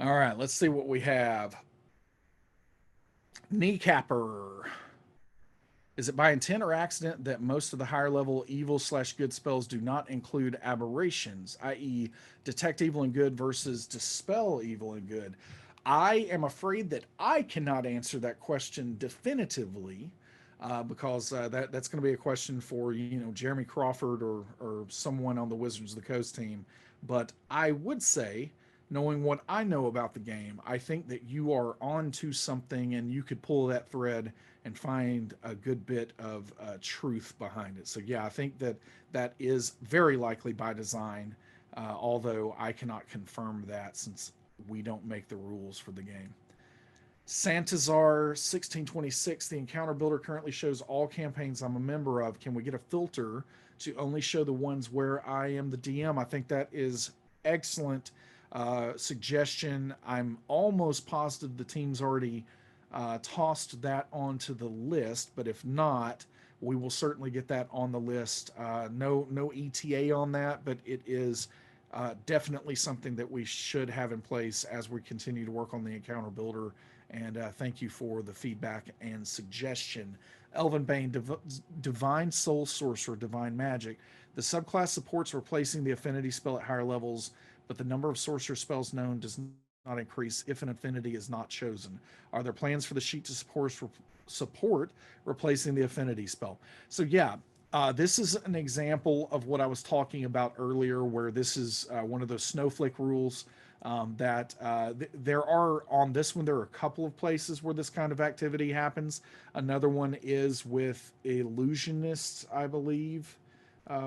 All right, let's see what we have. Kneecapper. Is it by intent or accident that most of the higher level evil slash good spells do not include aberrations, i.e., detect evil and good versus dispel evil and good? I am afraid that I cannot answer that question definitively, because that's going to be a question for Jeremy Crawford or someone on the Wizards of the Coast team. But I would say, knowing what I know about the game, I think that you are on to something, and you could pull that thread and find a good bit of truth behind it. So yeah, I think that that is very likely by design, although I cannot confirm that since we don't make the rules for the game. Santazar 1626, the encounter builder currently shows all campaigns I'm a member of. Can we get a filter to only show the ones where I am the DM? I think that is excellent suggestion. I'm almost positive the team's already tossed that onto the list, but if not, we will certainly get that on the list. No ETA on that, but it is definitely something that we should have in place as we continue to work on the encounter builder. And thank you for the feedback and suggestion. Elven Bane, Divine Soul Sorcerer, Divine Magic. The subclass supports replacing the affinity spell at higher levels, but the number of sorcerer spells known does not increase if an affinity is not chosen. Are there plans for the sheet to support replacing the affinity spell? So yeah, this is an example of what I was talking about earlier, where this is one of those snowflake rules that there are on this one. There are a couple of places where this kind of activity happens. Another one is with illusionists, I believe,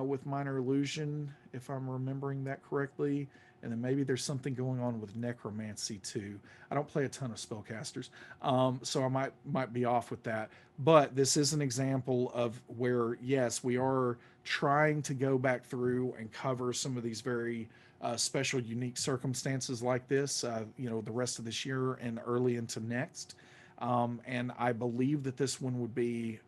with minor illusion, if I'm remembering that correctly. And then maybe there's something going on with necromancy too. I don't play a ton of spellcasters, so I might be off with that. But this is an example of where, yes, we are trying to go back through and cover some of these very special, unique circumstances like this. The rest of this year and early into next. And I believe that this one would be.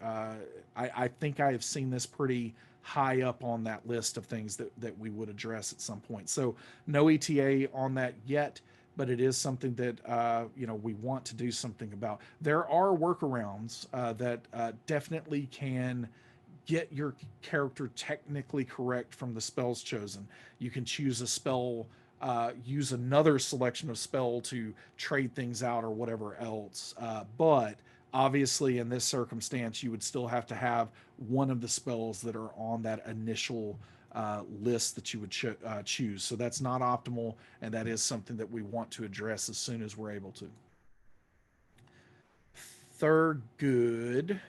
I think I have seen this pretty high up on that list of things that we would address at some point. So no ETA on that yet, but it is something that we want to do something about. There are workarounds that definitely can get your character technically correct from the spells chosen. You can choose a spell, use another selection of spell to trade things out or whatever else. But obviously, in this circumstance, you would still have to have one of the spells that are on that initial list that you would choose. So that's not optimal, and that is something that we want to address as soon as we're able to. Third good.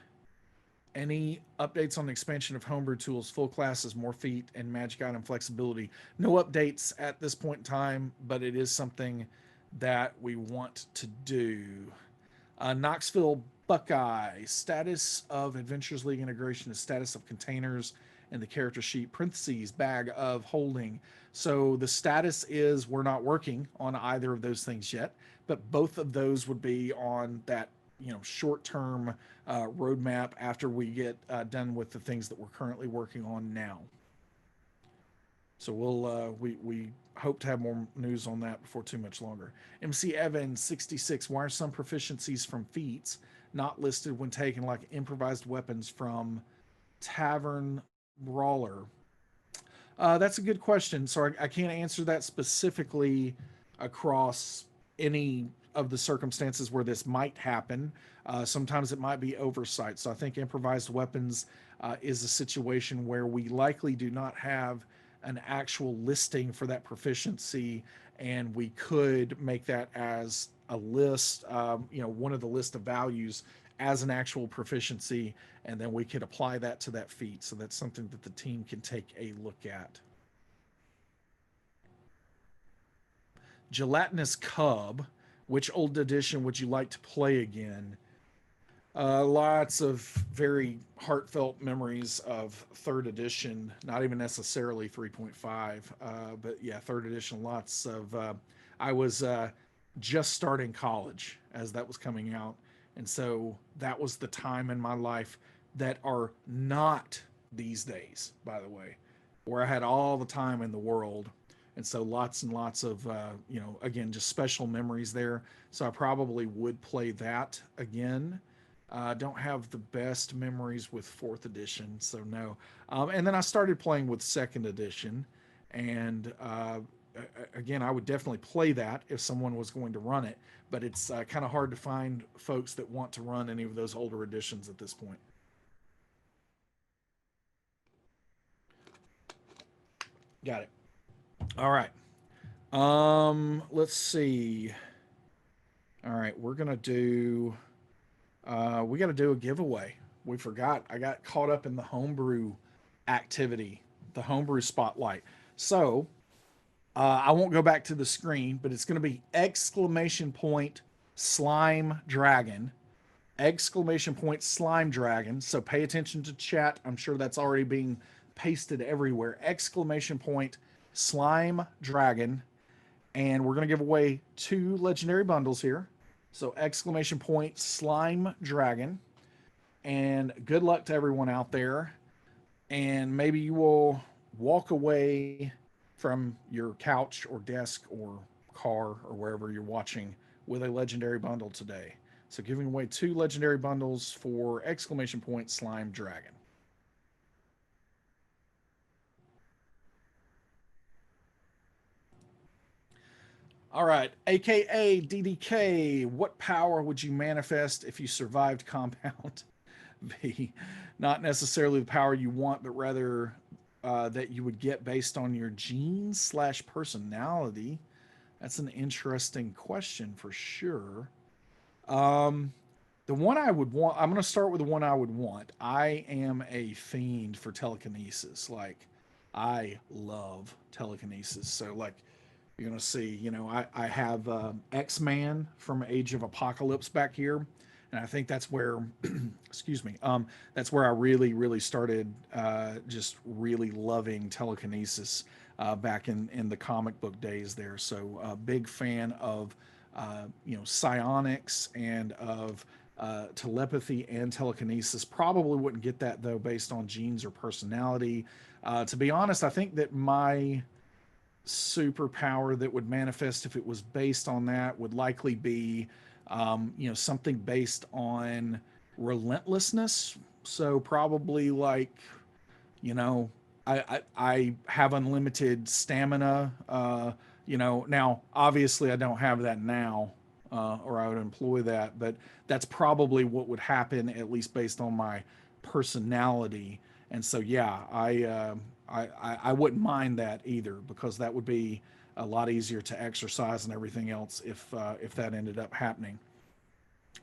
Any updates on the expansion of homebrew tools, full classes, more feat, and magic item flexibility? No updates at this point in time, but it is something that we want to do. Knoxville Buckeye, status of Adventures League integration is status of containers in the character sheet, parentheses, bag of holding. So the status is we're not working on either of those things yet, but both of those would be on that short-term roadmap after we get done with the things that we're currently working on now. So we hope to have more news on that before too much longer. MC Evans 66. Why are some proficiencies from feats not listed when taken, like improvised weapons from Tavern Brawler? That's a good question. So I can't answer that specifically across any of the circumstances where this might happen. Sometimes it might be oversight. So I think improvised weapons is a situation where we likely do not have an actual listing for that proficiency, and we could make that as a list, one of the list of values as an actual proficiency, and then we could apply that to that feat. So that's something that the team can take a look at. Gelatinous Cub. Which old edition would you like to play again? Lots of very heartfelt memories of third edition, not even necessarily 3.5, but yeah, third edition. Lots of. I was just starting college as that was coming out, and so that was the time in my life that are not these days, by the way, where I had all the time in the world. And so lots and lots of, again, just special memories there. So I probably would play that again. Don't have the best memories with fourth edition, so no. And then I started playing with second edition, and again, I would definitely play that if someone was going to run it. But it's kind of hard to find folks that want to run any of those older editions at this point. Got it. All right. Let's see. All right, we're gonna do. We got to do a giveaway. We forgot. I got caught up in the homebrew activity, the homebrew spotlight. So I won't go back to the screen, but it's going to be exclamation point slime dragon, exclamation point slime dragon. So pay attention to chat. I'm sure that's already being pasted everywhere. Exclamation point slime dragon. And we're going to give away 2 legendary bundles here. So exclamation point slime dragon. And good luck to everyone out there. And maybe you will walk away from your couch or desk or car or wherever you're watching with a legendary bundle today. So giving away 2 legendary bundles for exclamation point slime dragon. All right, AKA DDK, what power would you manifest if you survived compound? B, not necessarily the power you want, but rather that you would get based on your genes slash personality. That's an interesting question for sure. The one I would want, I'm going to start with the one I would want. I am a fiend for telekinesis. Like, I love telekinesis. So, like, you're going to see, I have X-Man from Age of Apocalypse back here. And I think that's where, excuse me, that's where I really, really started just really loving telekinesis back in the comic book days there. So, big fan of, psionics and of telepathy and telekinesis. Probably wouldn't get that though based on genes or personality. To be honest, I think that my superpower that would manifest if it was based on that would likely be, something based on relentlessness. So probably like, you know, I have unlimited stamina. Now obviously I don't have that now, or I would employ that, but that's probably what would happen, at least based on my personality. And so, yeah, I wouldn't mind that either, because that would be a lot easier to exercise and everything else if that ended up happening.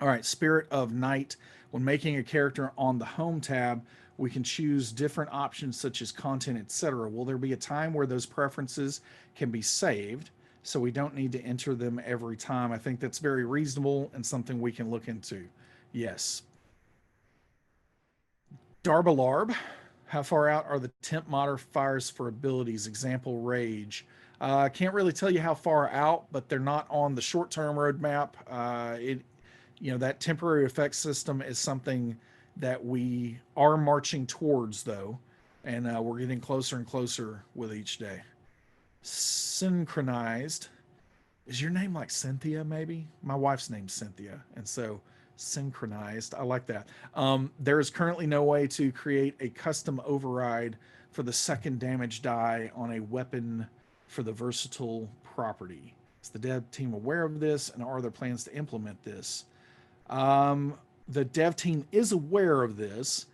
All right, Spirit of Night. When making a character on the Home tab, we can choose different options such as content, etc. Will there be a time where those preferences can be saved so we don't need to enter them every time? I think that's very reasonable and something we can look into. Yes. Darbalarb. How far out are the temp modifiers for abilities? Example, Rage. I can't really tell you how far out, but they're not on the short-term roadmap. That temporary effect system is something that we are marching towards, though, and we're getting closer and closer with each day. Synchronized. Is your name like Cynthia? Maybe my wife's name's Cynthia, and so synchronized. I like that. There is currently no way to create a custom override for the second damage die on a weapon for the versatile property. Is the dev team aware of this, and are there plans to implement this? The dev team is aware of this,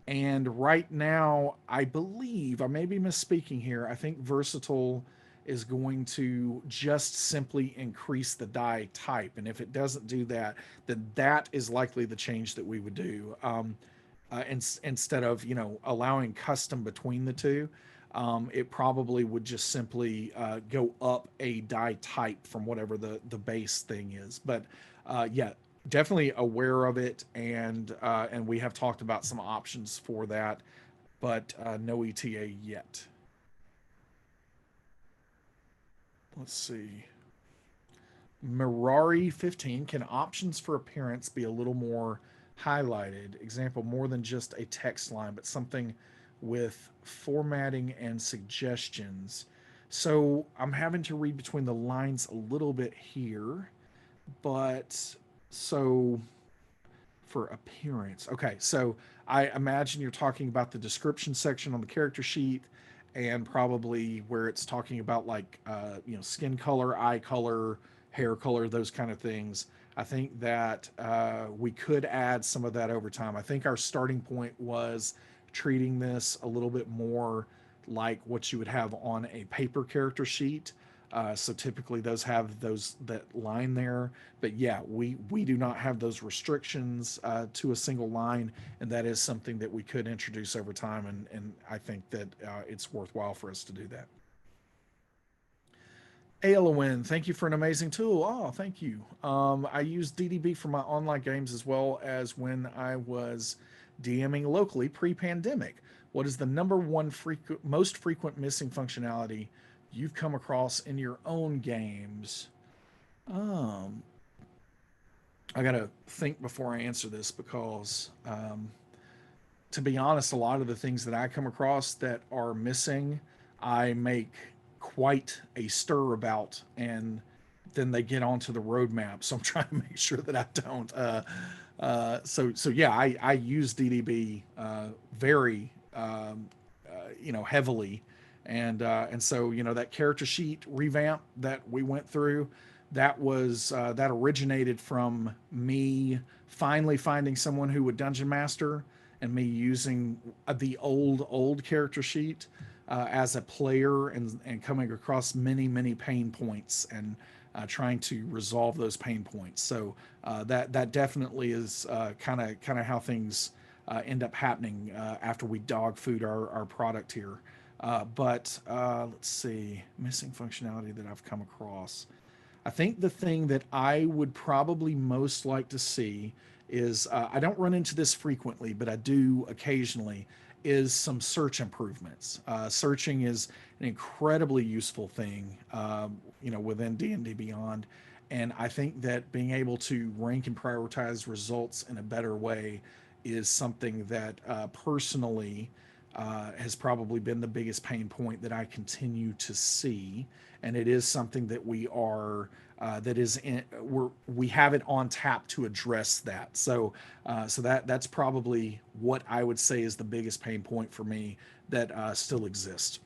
and right now, I believe, I may be misspeaking here, I think versatile is going to just simply increase the die type. And if it doesn't do that, then that is likely the change that we would do. Instead of, allowing custom between the two, it probably would just simply go up a die type from whatever the base thing is. But yeah, definitely aware of it, and we have talked about some options for that, but no ETA yet. Let's see. Mirari 15, can options for appearance be a little more highlighted? Example, more than just a text line, but something with formatting and suggestions. So I'm having to read between the lines a little bit here, but so for appearance. Okay, so I imagine you're talking about the description section on the character sheet, and probably where it's talking about like skin color, eye color, hair color, those kind of things. I think that we could add some of that over time. I think our starting point was treating this a little bit more like what you would have on a paper character sheet. So typically those have those that line there, but yeah, we do not have those restrictions to a single line, and that is something that we could introduce over time, and I think that it's worthwhile for us to do that. Aelowin, thank you for an amazing tool. Oh, thank you. I use DDB for my online games as well as when I was DMing locally pre-pandemic. What is the number one most frequent missing functionality you've come across in your own games? Um, I gotta think before I answer this because, to be honest, a lot of the things that I come across that are missing, I make quite a stir about, and then they get onto the roadmap. So I'm trying to make sure that I don't. So yeah, I use DDB very heavily, and so that character sheet revamp that we went through, that originated from me finally finding someone who would dungeon master, and me using the old character sheet as a player, and coming across many pain points, and trying to resolve those pain points. So that definitely is kind of how things end up happening after we dog food our product here. But let's see, missing functionality that I've come across. I think the thing that I would probably most like to see is, I don't run into this frequently, but I do occasionally, is some search improvements. Searching is an incredibly useful thing, within D&D Beyond. And I think that being able to rank and prioritize results in a better way is something that personally has probably been the biggest pain point that I continue to see, and it is something that we have it on tap to address that. So that's probably what I would say is the biggest pain point for me that still exists.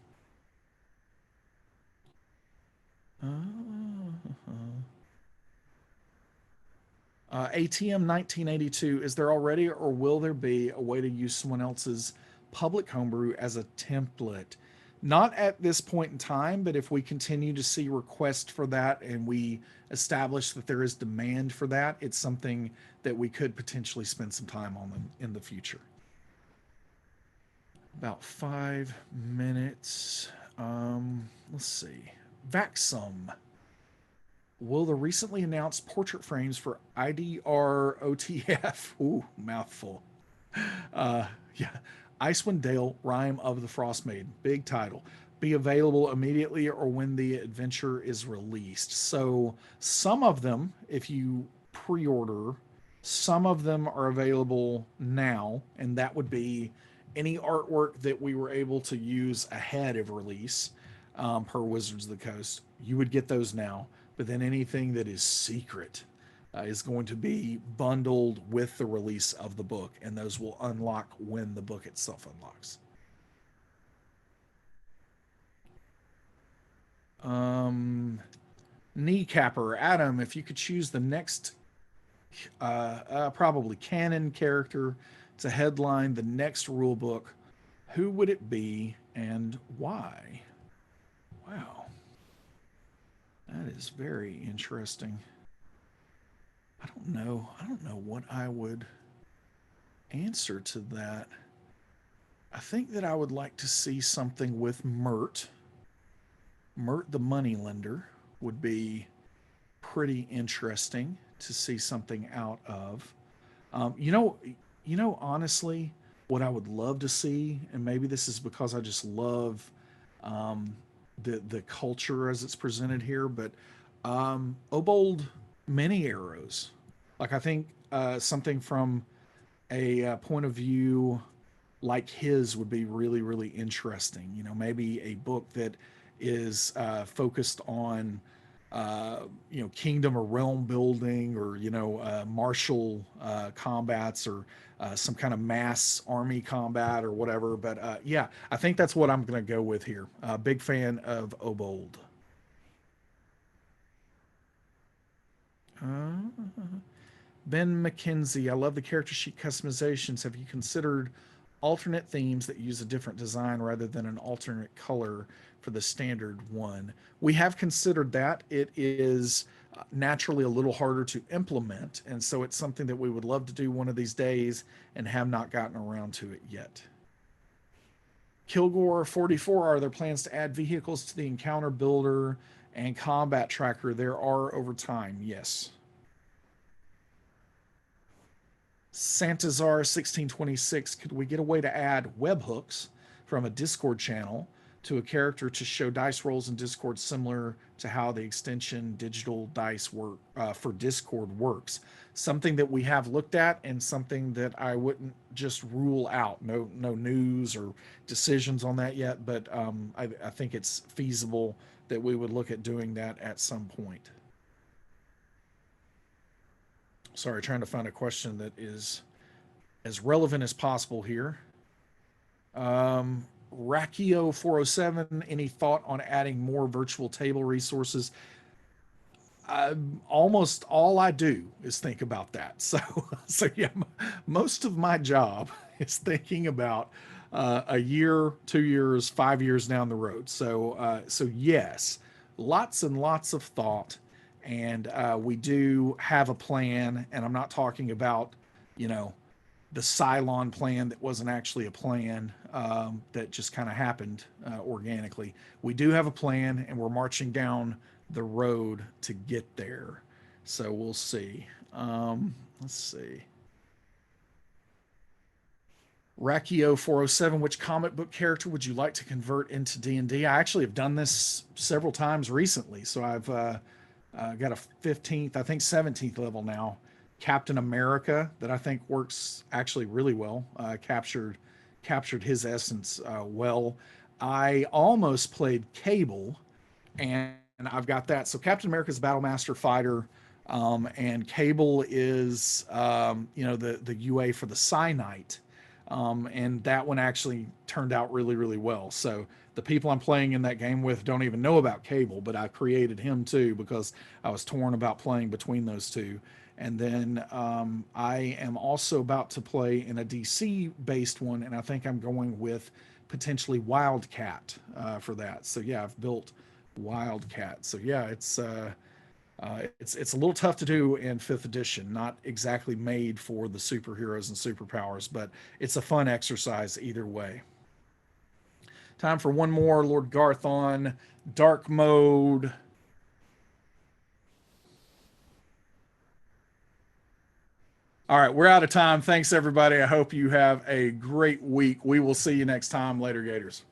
ATM 1982, is there already or will there be a way to use someone else's public homebrew as a template? Not at this point in time, but if we continue to see requests for that and we establish that there is demand for that, it's something that we could potentially spend some time on in the future. About 5 minutes. Let's see. Vaxum. Will the recently announced portrait frames for IDR OTF, ooh, mouthful. Yeah, Icewind Dale, Rime of the Frost Maiden, big title, be available immediately or when the adventure is released? So some of them, if you pre-order, some of them are available now, and that would be any artwork that we were able to use ahead of release, per Wizards of the Coast. You would get those now, but then anything that is secret is going to be bundled with the release of the book, and those will unlock when the book itself unlocks. Kneecapper, Adam, if you could choose the next probably canon character to headline the next rule book, who would it be and why? Wow, that is very interesting. I don't know what I would answer to that. I think that I would like to see something with Mert. Mert the moneylender would be pretty interesting to see something out of. Um, you know, honestly, what I would love to see, and maybe this is because I just love um, the culture as it's presented here, but Obold many arrows. Like, I think something from a point of view like his would be really interesting. Maybe a book that is focused on kingdom or realm building, or martial combats, or some kind of mass army combat or whatever. But yeah, I think that's what I'm going to go with here. Big fan of Obold. Ben McKenzie, I love the character sheet customizations. Have you considered alternate themes that use a different design rather than an alternate color for the standard one? We have considered that. It is naturally a little harder to implement, and so it's something that we would love to do one of these days and have not gotten around to it yet. Kilgore 44, are there plans to add vehicles to the encounter builder and combat tracker? There are over time, yes. Santazar 1626, could we get a way to add webhooks from a Discord channel to a character to show dice rolls in Discord, similar to how the extension digital dice work for Discord works? Something that we have looked at, and something that I wouldn't just rule out. No news or decisions on that yet, but I think it's feasible that we would look at doing that at some point. Sorry, trying to find a question that is as relevant as possible here. Rakio 407, any thought on adding more virtual table resources? Almost all I do is think about that. So yeah, most of my job is thinking about a year, 2 years, 5 years down the road. So yes, lots and lots of thought. And we do have a plan, and I'm not talking about, the Cylon plan that wasn't actually a plan, that just kind of happened organically. We do have a plan, and we're marching down the road to get there. So we'll see. Let's see. Rakio 407, which comic book character would you like to convert into D&D? I actually have done this several times recently. So I've got a 15th, I think 17th level now, Captain America, that I think works actually really well. Captured his essence well. I almost played Cable, and I've got that. So Captain America's Battle Master Fighter, and Cable is the UA for the Cyanite, and that one actually turned out really, really well. So the people I'm playing in that game with don't even know about Cable, but I created him too because I was torn about playing between those two. And then I am also about to play in a DC based one, and I think I'm going with potentially Wildcat for that. So yeah, I've built Wildcat. So yeah, it's a little tough to do in 5th edition, not exactly made for the superheroes and superpowers, but it's a fun exercise either way. Time for one more. Lord Garthon, dark mode. All right, we're out of time. Thanks, everybody. I hope you have a great week. We will see you next time. Later, Gators.